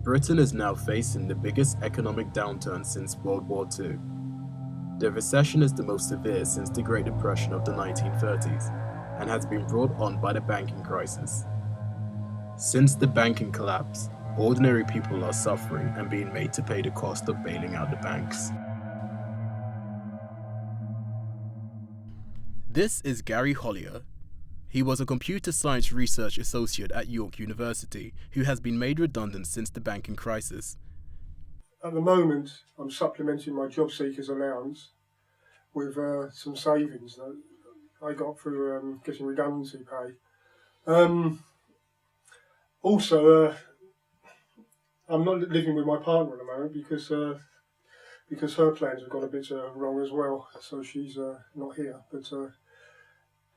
Britain is now facing the biggest economic downturn since World War II. The recession is the most severe since the Great Depression of the 1930s and has been brought on by the banking crisis. Since the banking collapse, ordinary people are suffering and being made to pay the cost of bailing out the banks. This is Gary Hollier. He was a computer science research associate at York University who has been made redundant since the banking crisis. At the moment, I'm supplementing my job seekers allowance with some savings that I got through getting redundancy pay. Also, I'm not living with my partner at the moment because her plans have got a bit wrong as well, so she's not here. But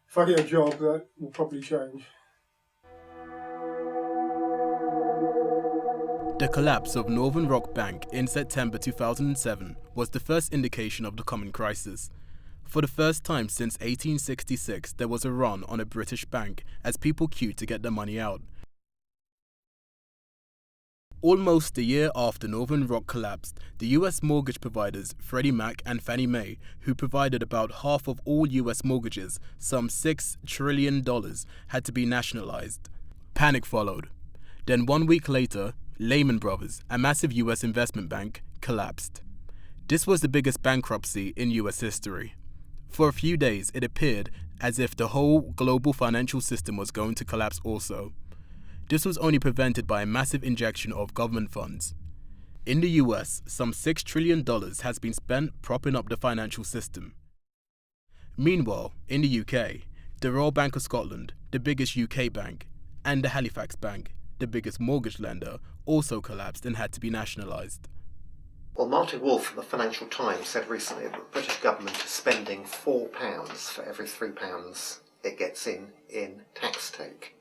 if I get a job, that will probably change. The collapse of Northern Rock Bank in September 2007 was the first indication of the coming crisis. For the first time since 1866, there was a run on a British bank as people queued to get their money out. Almost a year after Northern Rock collapsed, the US mortgage providers Freddie Mac and Fannie Mae, who provided about half of all US mortgages, some $6 trillion, had to be nationalized. Panic followed. Then 1 week later, Lehman Brothers, a massive US investment bank, collapsed. This was the biggest bankruptcy in US history. For a few days, it appeared as if the whole global financial system was going to collapse also. This was only prevented by a massive injection of government funds. In the US, some $6 trillion has been spent propping up the financial system. Meanwhile, in the UK, the Royal Bank of Scotland, the biggest UK bank, and the Halifax Bank, the biggest mortgage lender, also collapsed and had to be nationalised. Well, Martin Wolf from the Financial Times said recently that the British government is spending £4 for every £3 it gets in tax take.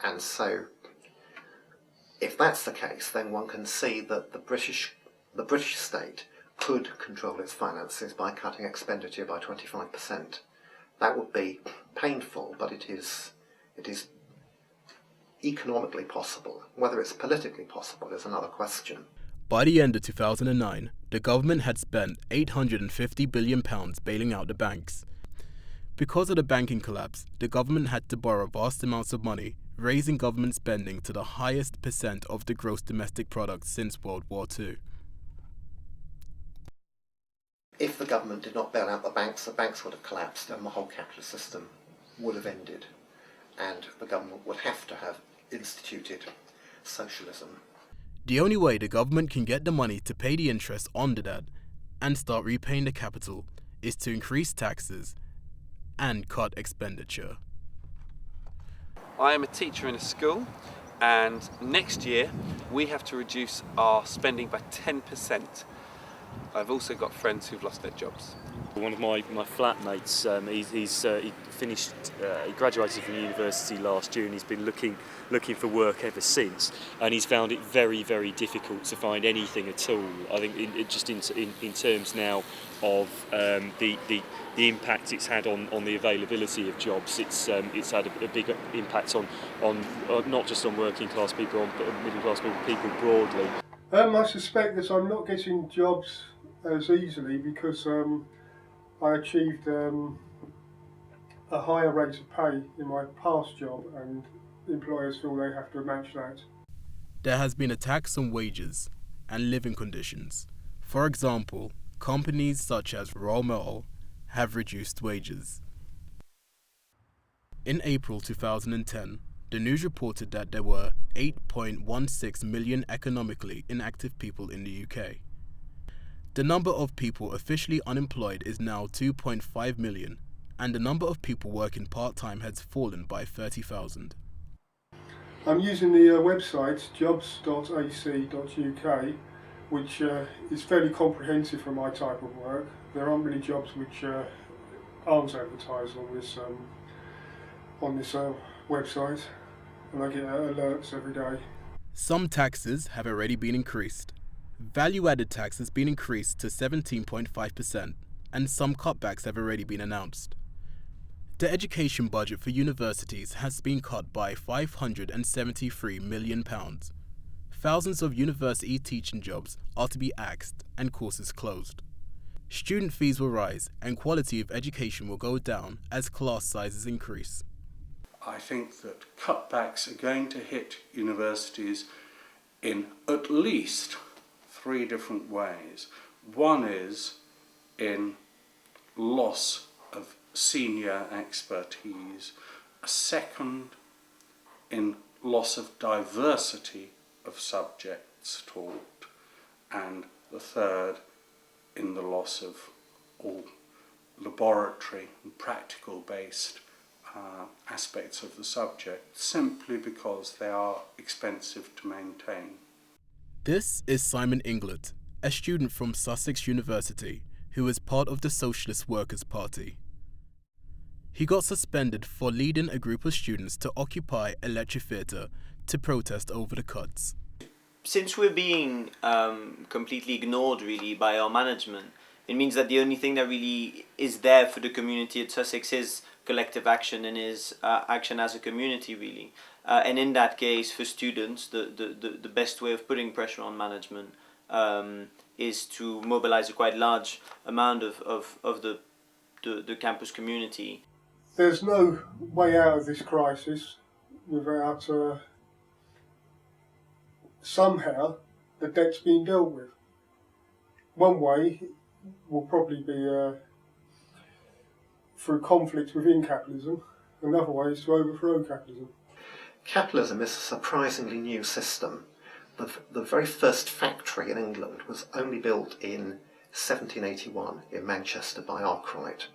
And so, if that's the case, then one can see that the British state could control its finances by cutting expenditure by 25%. That would be painful, but it is economically possible. Whether it's politically possible is another question. By the end of 2009, the government had spent £850 billion bailing out the banks. Because of the banking collapse, the government had to borrow vast amounts of money, raising government spending to the highest percent of the gross domestic product since World War II. If the government did not bail out the banks would have collapsed and the whole capitalist system would have ended, and the government would have to have instituted socialism. The only way the government can get the money to pay the interest on the debt and start repaying the capital is to increase taxes and cut expenditure. I am a teacher in a school, and next year we have to reduce our spending by 10%. I've also got friends who've lost their jobs. One of my flatmates, he graduated from university last year, and he's been looking for work ever since, and he's found it very, very difficult to find anything at all. I think in terms now of the impact it's had on the availability of jobs, it's had a big impact on not just on working class people, on middle class people broadly. I suspect that I'm not getting jobs as easily because I achieved a higher rate of pay in my past job, and employers feel they have to match that. There has been a tax on wages and living conditions. For example, companies such as Royal Mail have reduced wages. In April 2010, the news reported that there were 8.16 million economically inactive people in the UK. The number of people officially unemployed is now 2.5 million, and the number of people working part-time has fallen by 30,000. I'm using the website jobs.ac.uk, which is fairly comprehensive for my type of work. There aren't many jobs which aren't advertised on this website, and I get alerts every day. Some taxes have already been increased. Value-added tax has been increased to 17.5%, and some cutbacks have already been announced. The education budget for universities has been cut by £573 million. thousands of university teaching jobs are to be axed and courses closed. Student fees will rise and quality of education will go down as class sizes increase. I think that cutbacks are going to hit universities in at least 3 different ways. One is in loss of senior expertise, a second in loss of diversity of subjects taught, and the third in the loss of all laboratory and practical based aspects of the subject, simply because they are expensive to maintain. This is Simon Inglet, a student from Sussex University who is part of the Socialist Workers' Party. He got suspended for leading a group of students to occupy a lecture theatre to protest over the cuts. Since we're being completely ignored really by our management, it means that the only thing that really is there for the community at Sussex is collective action and is action as a community really. And in that case, for students, the best way of putting pressure on management is to mobilize a quite large amount of the campus community. There's no way out of this crisis without somehow the debt's being dealt with. One way will probably be through conflict within capitalism. Another way is to overthrow capitalism. Capitalism is a surprisingly new system. The very first factory in England was only built in 1781 in Manchester by Arkwright,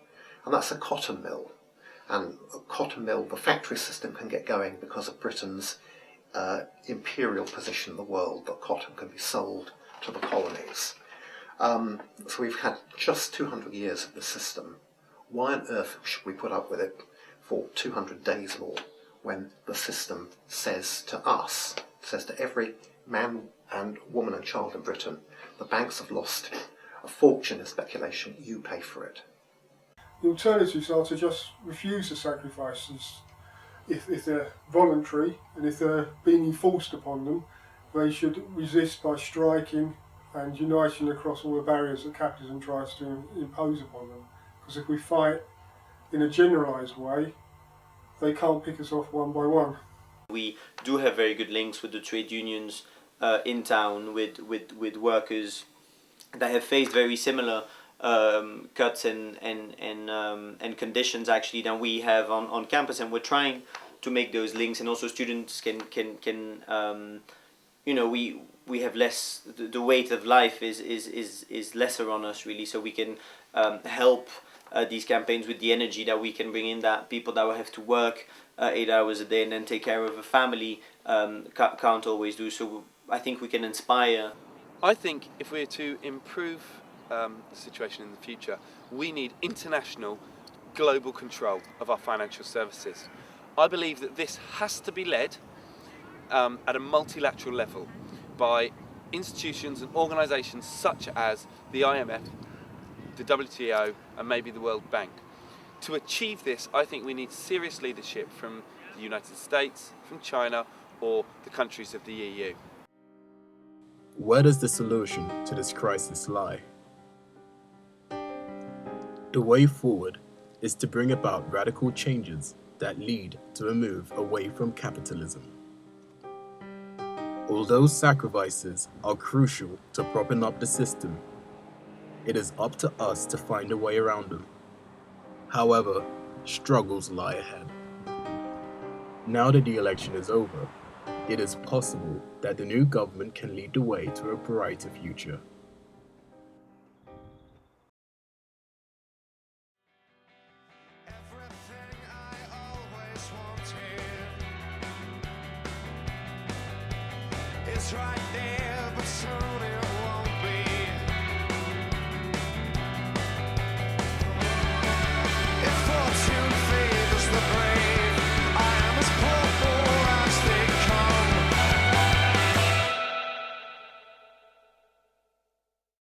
and that's a cotton mill. And a cotton mill, the factory system can get going because of Britain's imperial position in the world, that cotton can be sold to the colonies. So we've had just 200 years of this system. Why on earth should we put up with it for 200 days more when the system says to us, says to every man and woman and child in Britain, the banks have lost a fortune in speculation, you pay for it. The alternatives are to just refuse the sacrifices. If they're voluntary and if they're being enforced upon them, they should resist by striking and uniting across all the barriers that capitalism tries to impose upon them. Because if we fight in a generalised way, they can't pick us off one by one. We do have very good links with the trade unions in town, with workers that have faced very similar cuts and conditions actually than we have on campus, and we're trying to make those links, and also students can we have less, the weight of life is lesser on us really, so we can help these campaigns with the energy that we can bring in, that people that will have to work 8 hours a day and then take care of a family can't always do. So I think we can inspire. I think if we're to improve the situation in the future, we need international, global control of our financial services. I believe that this has to be led at a multilateral level by institutions and organisations such as the IMF, the WTO and maybe the World Bank. To achieve this, I think we need serious leadership from the United States, from China or the countries of the EU. Where does the solution to this crisis lie? The way forward is to bring about radical changes that lead to a move away from capitalism. Although sacrifices are crucial to propping up the system, it is up to us to find a way around them. However, struggles lie ahead. Now that the election is over, it is possible that the new government can lead the way to a brighter future. It's right there, but soon